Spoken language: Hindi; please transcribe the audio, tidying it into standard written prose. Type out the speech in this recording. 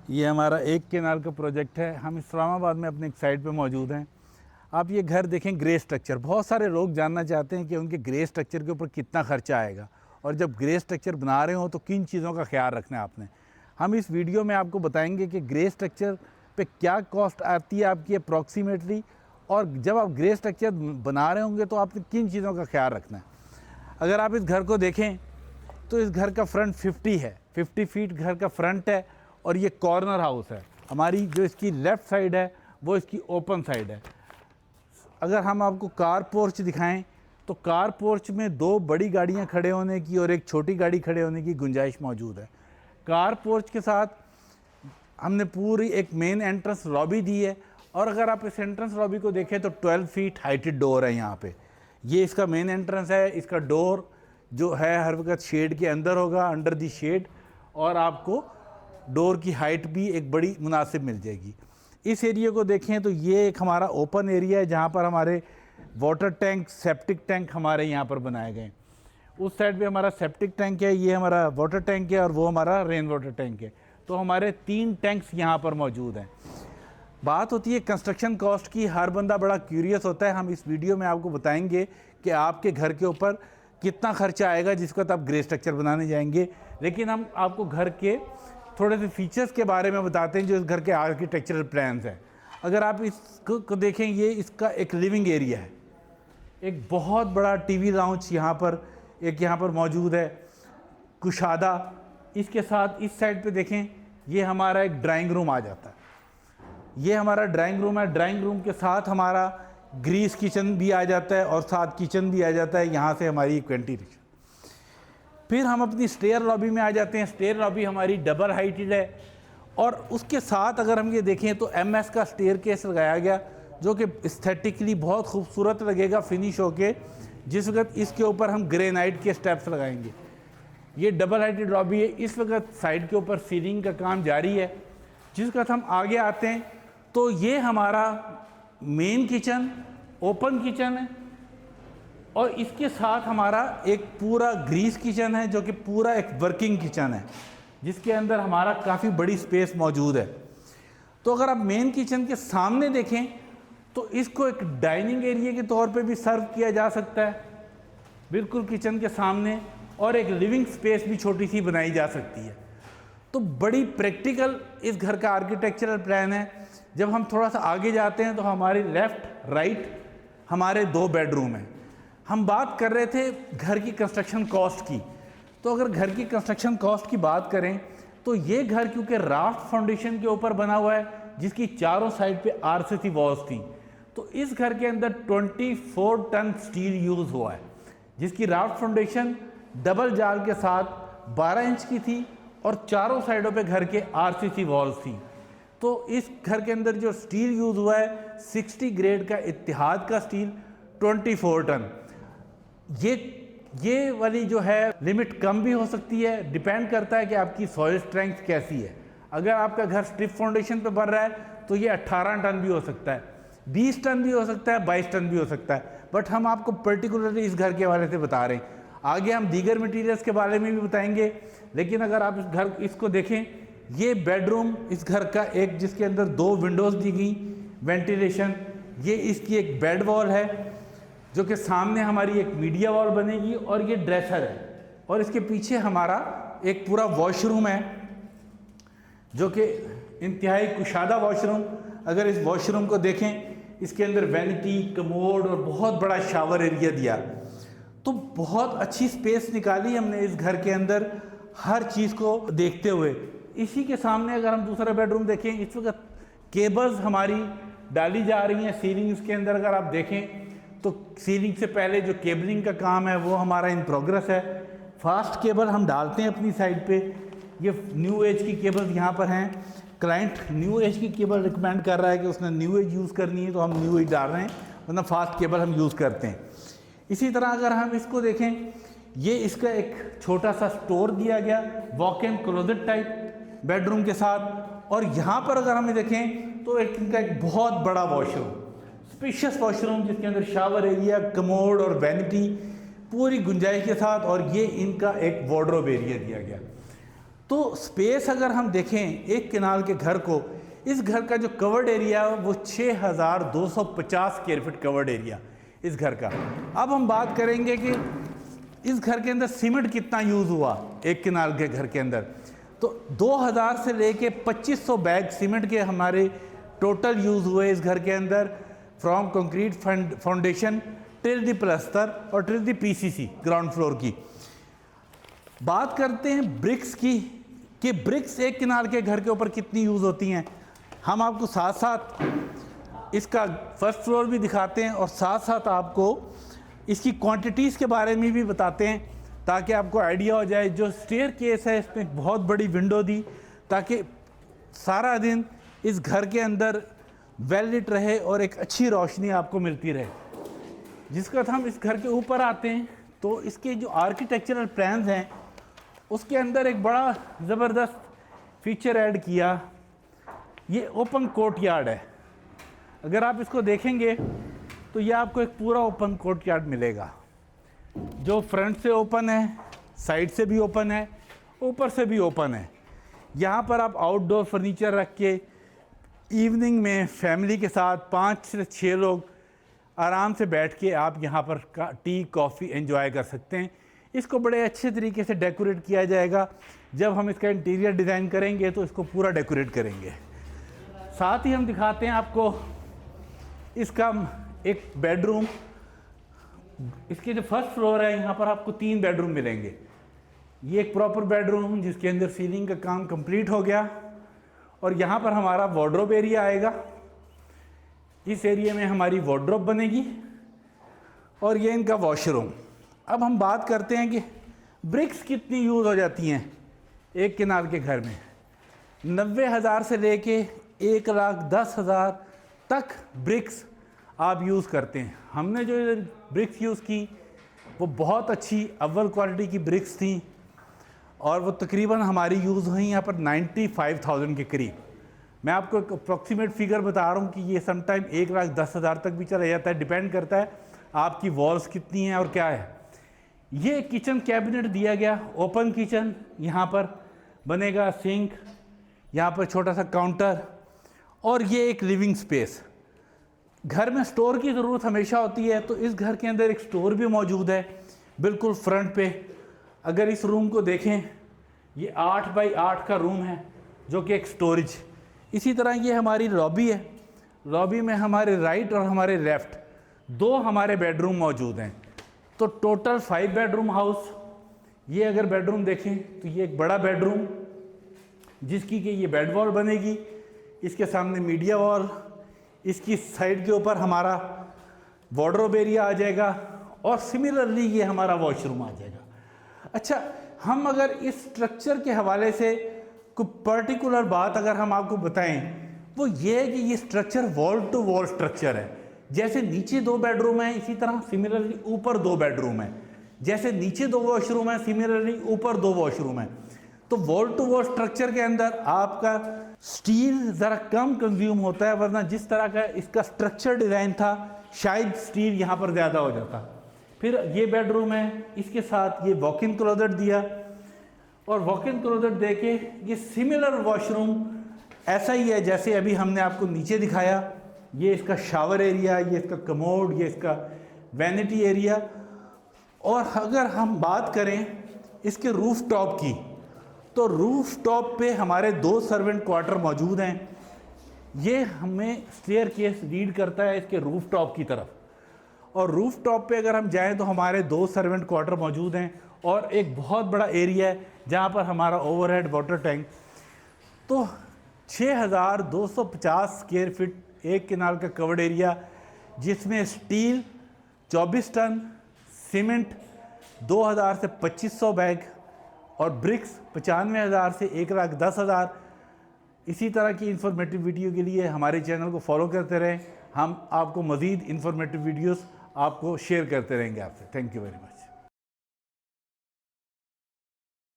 ये हमारा एक केनाल का प्रोजेक्ट है। हम इस्लामाबाद में अपने एक साइट पे मौजूद हैं। आप ये घर देखें, ग्रे स्ट्रक्चर। बहुत सारे लोग जानना चाहते हैं कि उनके ग्रे स्ट्रक्चर के ऊपर कितना खर्चा आएगा, और जब ग्रे स्ट्रक्चर बना रहे हो तो किन चीज़ों का ख्याल रखना है आपने। हम इस वीडियो में आपको बताएंगे कि ग्रे स्ट्रक्चर पे क्या कॉस्ट आती है आपकी अप्रॉक्सीमेटली, और जब आप ग्रे स्ट्रक्चर बना रहे होंगे तो आपने किन चीज़ों का ख्याल रखना है। अगर आप इस घर को देखें तो इस घर का फ्रंट 50 है, 50 फीट घर का फ्रंट है, और ये कॉर्नर हाउस है। हमारी जो इसकी लेफ़्ट साइड है वो इसकी ओपन साइड है। अगर हम आपको कार पोर्च दिखाएं तो कार पोर्च में 2 बड़ी गाड़ियां खड़े होने की और एक छोटी गाड़ी खड़े होने की गुंजाइश मौजूद है। कार पोर्च के साथ हमने पूरी एक मेन एंट्रेंस लॉबी दी है, और अगर आप इस एंट्रेंस लॉबी को देखें तो 12 फीट हाइटेड डोर है यहाँ पे। ये इसका मेन एंट्रेंस है। इसका डोर जो है हर वक्त शेड के अंदर होगा, अंडर दी शेड, और आपको डोर की हाइट भी एक बड़ी मुनासिब मिल जाएगी। इस एरिया को देखें तो ये एक हमारा ओपन एरिया है जहाँ पर हमारे वाटर टैंक, सेप्टिक टैंक हमारे यहाँ पर बनाए गए। उस साइड पे हमारा सेप्टिक टैंक है, ये हमारा वाटर टैंक है, और वो हमारा रेन वाटर टैंक है। तो हमारे 3 टैंक्स यहाँ पर मौजूद हैं। बात होती है कंस्ट्रक्शन कॉस्ट की। हर बंदा बड़ा क्यूरियस होता है। हम इस वीडियो में आपको बताएंगे कि आपके घर के ऊपर कितना खर्चा आएगा जिस वक्त आप ग्रे स्ट्रक्चर बनाने जाएंगे। लेकिन हम आपको घर के थोड़े से फीचर्स के बारे में बताते हैं जो इस घर के आर्किटेक्चरल प्लान्स हैं। अगर आप इसको देखें, ये इसका एक लिविंग एरिया है। एक बहुत बड़ा टीवी लाउंज यहाँ पर मौजूद है, कुशादा। इसके साथ इस साइड पे देखें, ये हमारा एक ड्राइंग रूम आ जाता है। ये हमारा ड्राइंग रूम है। ड्राइंग रूम के साथ हमारा ग्रीस किचन भी आ जाता है, और साथ किचन भी आ जाता है। यहाँ से हमारी वेंटिलेशन। फिर हम अपनी स्टेयर लॉबी में आ जाते हैं। स्टेयर लॉबी हमारी डबल हाइटेड है, और उसके साथ अगर हम ये देखें तो MS का स्टेयर केस लगाया गया, जो कि एस्थेटिकली बहुत खूबसूरत लगेगा फिनिश होके, जिस वक्त इसके ऊपर हम ग्रेनाइट के स्टेप्स लगाएंगे। ये डबल हाइटेड लॉबी है। इस वक्त साइड के ऊपर सीलिंग का काम जारी है। जिस वक्त हम आगे आते हैं तो ये हमारा मेन किचन, ओपन किचन है, और इसके साथ हमारा एक पूरा ग्रीस किचन है जो कि पूरा एक वर्किंग किचन है, जिसके अंदर हमारा काफ़ी बड़ी स्पेस मौजूद है। तो अगर आप मेन किचन के सामने देखें तो इसको एक डाइनिंग एरिया के तौर पे भी सर्व किया जा सकता है, बिल्कुल किचन के सामने, और एक लिविंग स्पेस भी छोटी सी बनाई जा सकती है। तो बड़ी प्रैक्टिकल इस घर का आर्किटेक्चरल प्लान है। जब हम थोड़ा सा आगे जाते हैं तो हमारे लेफ़्ट राइट हमारे 2 बेडरूम हैं। हम बात कर रहे थे घर की कंस्ट्रक्शन कॉस्ट की। तो अगर घर की कंस्ट्रक्शन कॉस्ट की बात करें तो ये घर क्योंकि राफ्ट फाउंडेशन के ऊपर बना हुआ है, जिसकी चारों साइड पे RCC वॉल्स थी, तो इस घर के अंदर 24 टन स्टील यूज़ हुआ है, जिसकी राफ्ट फाउंडेशन डबल जाल के साथ 12 इंच की थी, और चारों साइडों पे घर के RCC वॉल्स थी। तो इस घर के अंदर जो स्टील यूज़ हुआ है 60 ग्रेड का इत्तेहाद का स्टील, 24 टन। ये वाली जो है लिमिट कम भी हो सकती है, डिपेंड करता है कि आपकी सॉइल स्ट्रेंथ कैसी है। अगर आपका घर स्ट्रिप फाउंडेशन पे बन रहा है तो ये 18 टन भी हो सकता है, 20 टन भी हो सकता है, 22 टन भी हो सकता है, बट हम आपको पर्टिकुलरली इस घर के हवाले से बता रहे हैं। आगे हम दीगर मटीरियल्स के बारे में भी बताएंगे। लेकिन अगर आप इसको देखें, ये बेडरूम इस घर का एक, जिसके अंदर 2 विंडोज़ दी गई वेंटिलेशन। ये इसकी एक बेड वॉल है, जो कि सामने हमारी एक मीडिया वॉल बनेगी, और ये ड्रेसर है, और इसके पीछे हमारा एक पूरा वॉशरूम है, जो कि इंतहाई कुशादा वॉशरूम। अगर इस वॉशरूम को देखें, इसके अंदर वैनिटी, कमोड और बहुत बड़ा शावर एरिया दिया। तो बहुत अच्छी स्पेस निकाली हमने इस घर के अंदर, हर चीज़ को देखते हुए। इसी के सामने अगर हम दूसरा बेडरूम देखें, इस वक्त केबल्स हमारी डाली जा रही हैं सीलिंग्स के अंदर। अगर आप देखें तो सीलिंग से पहले जो केबलिंग का काम है वो हमारा इन प्रोग्रेस है। फास्ट केबल हम डालते हैं अपनी साइड पे। ये न्यू एज की केबल यहाँ पर हैं। क्लाइंट न्यू एज की केबल रिकमेंड कर रहा है कि उसने न्यू एज यूज़ करनी है, तो हम न्यू एज डाल रहे हैं, वरना फास्ट केबल हम यूज़ करते हैं। इसी तरह अगर हम इसको देखें, ये इसका एक छोटा सा स्टोर दिया गया, walk in closet type bedroom के साथ। और यहाँ पर अगर हम देखें तो इनका एक बहुत बड़ा वॉशरूम, स्पेशियस वॉशरूम, जिसके अंदर शावर एरिया, कमोड और वैनिटी पूरी गुंजाइश के साथ, और ये इनका एक वार्डरोब एरिया दिया गया। तो स्पेस अगर हम देखें एक केनाल के घर को, इस घर का जो कवर्ड एरिया है वो 6250 स्क्वायर फीट कवर्ड एरिया इस घर का। अब हम बात करेंगे कि इस घर के अंदर सीमेंट कितना यूज़ हुआ एक केनाल के घर के अंदर। तो 2000 से लेके 2500 बैग सीमेंट के हमारे टोटल यूज़ हुए इस घर के अंदर, from concrete foundation till the plaster और till the PCC ground floor की। बात करते हैं ब्रिक्स की कि ब्रिक्स एक केनाल के घर के ऊपर कितनी यूज़ होती हैं। हम आपको साथ साथ इसका फर्स्ट फ्लोर भी दिखाते हैं और साथ साथ आपको इसकी क्वांटिटीज़ के बारे में भी बताते हैं ताकि आपको आइडिया हो जाए। जो स्टेयर केस है इसमें एक बहुत बड़ी विंडो दी ताकि सारा दिन इस घर के अंदर वेल लिट रहे और एक अच्छी रोशनी आपको मिलती रहे। जिसका हम इस घर के ऊपर आते हैं तो इसके जो आर्किटेक्चरल प्लान्स हैं उसके अंदर एक बड़ा ज़बरदस्त फीचर ऐड किया। ये ओपन कोर्ट यार्ड है। अगर आप इसको देखेंगे तो ये आपको एक पूरा ओपन कोर्ट यार्ड मिलेगा जो फ्रंट से ओपन है, साइड से भी ओपन है, ऊपर से भी ओपन है। यहाँ पर आप आउटडोर फर्नीचर रख के इवनिंग में फैमिली के साथ 5 से 6 लोग आराम से बैठ के आप यहाँ पर टी कॉफ़ी एंजॉय कर सकते हैं। इसको बड़े अच्छे तरीके से डेकोरेट किया जाएगा। जब हम इसका इंटीरियर डिज़ाइन करेंगे तो इसको पूरा डेकोरेट करेंगे। साथ ही हम दिखाते हैं आपको इसका एक बेडरूम। इसके जो फर्स्ट फ्लोर है यहाँ पर आपको 3 बेडरूम मिलेंगे। ये एक प्रॉपर बेडरूम जिसके अंदर सीलिंग का काम कंप्लीट हो गया और यहाँ पर हमारा वार्डरोब एरिया आएगा। इस एरिया में हमारी वार्डरोब बनेगी और ये इनका वॉशरूम। अब हम बात करते हैं कि ब्रिक्स कितनी यूज़ हो जाती हैं एक केनाल के घर में। 90,000 से लेके 1,10,000 तक ब्रिक्स आप यूज़ करते हैं। हमने जो ब्रिक्स यूज़ की वो बहुत अच्छी अव्वल क्वालिटी की ब्रिक्स थी और वो तकरीबन हमारी यूज़ हुई यहाँ पर 95,000 के करीब। मैं आपको एक अप्रॉक्सीमेट फिगर बता रहा हूँ कि ये समटाइम 1,10,000 तक भी चला जाता है, डिपेंड करता है आपकी वॉल्स कितनी हैं और क्या है। ये किचन कैबिनेट दिया गया, ओपन किचन यहाँ पर बनेगा, सिंक, यहाँ पर छोटा सा काउंटर और ये एक लिविंग स्पेस। घर में स्टोर की ज़रूरत हमेशा होती है तो इस घर के अंदर एक स्टोर भी मौजूद है बिल्कुल फ्रंट पे। अगर इस रूम को देखें, ये 8 बाई 8 का रूम है जो कि एक स्टोरेज। इसी तरह ये हमारी लॉबी है। लॉबी में हमारे राइट और हमारे लेफ़्ट 2 हमारे बेडरूम मौजूद हैं। तो टोटल 5 बेडरूम हाउस। ये अगर बेडरूम देखें तो ये एक बड़ा बेडरूम जिसकी कि ये बेड वॉल बनेगी, इसके सामने मीडिया वॉल, इसकी साइड के ऊपर हमारा वार्डरोब एरिया आ जाएगा और सिमिलरली ये हमारा वॉशरूम आ जाएगा। अच्छा, हम अगर इस स्ट्रक्चर के हवाले से कोई पर्टिकुलर बात अगर हम आपको बताएं वो ये है कि ये structure wall to wall structure है। जैसे नीचे 2 बेडरूम हैं इसी तरह सिमिलरली ऊपर 2 बेडरूम हैं। जैसे नीचे 2 वॉशरूम हैं सिमिलरली ऊपर 2 वॉशरूम हैं। तो वॉल टू वॉल स्ट्रक्चर के अंदर आपका स्टील ज़रा कम कंज्यूम होता है, वरना जिस तरह का इसका स्ट्रक्चर डिज़ाइन था शायद स्टील यहाँ पर ज़्यादा हो जाता। फिर ये बेडरूम है, इसके साथ ये वॉक इन क्लोजेट दिया और वॉक इन क्लोजेट दे के ये सिमिलर वॉशरूम ऐसा ही है जैसे अभी हमने आपको नीचे दिखाया। ये इसका शावर एरिया, ये इसका कमोड, ये इसका वैनिटी एरिया। और अगर हम बात करें इसके रूफ टॉप की तो रूफ टॉप पे हमारे 2 सर्वेंट क्वार्टर मौजूद हैं। ये हमें स्टेयर केस लीड करता है इसके रूफ टॉप की तरफ। और रूफ टॉप पे अगर हम जाएं तो हमारे 2 सर्वेंट क्वार्टर मौजूद हैं और एक बहुत बड़ा एरिया है जहाँ पर हमारा ओवरहेड वाटर टैंक। तो 6,250 स्क्वायर फीट एक केनाल का कवर्ड एरिया जिसमें स्टील 24 टन, सीमेंट 2,000 से 2,500 बैग और ब्रिक्स 95,000 से 1,10,000। इसी तरह की इन्फॉर्मेटिव वीडियो के लिए हमारे चैनल को फॉलो करते रहें। हम आपको मज़ीद इन्फॉर्मेटिव वीडियोस आपको शेयर करते रहेंगे आपसे। Thank you very much.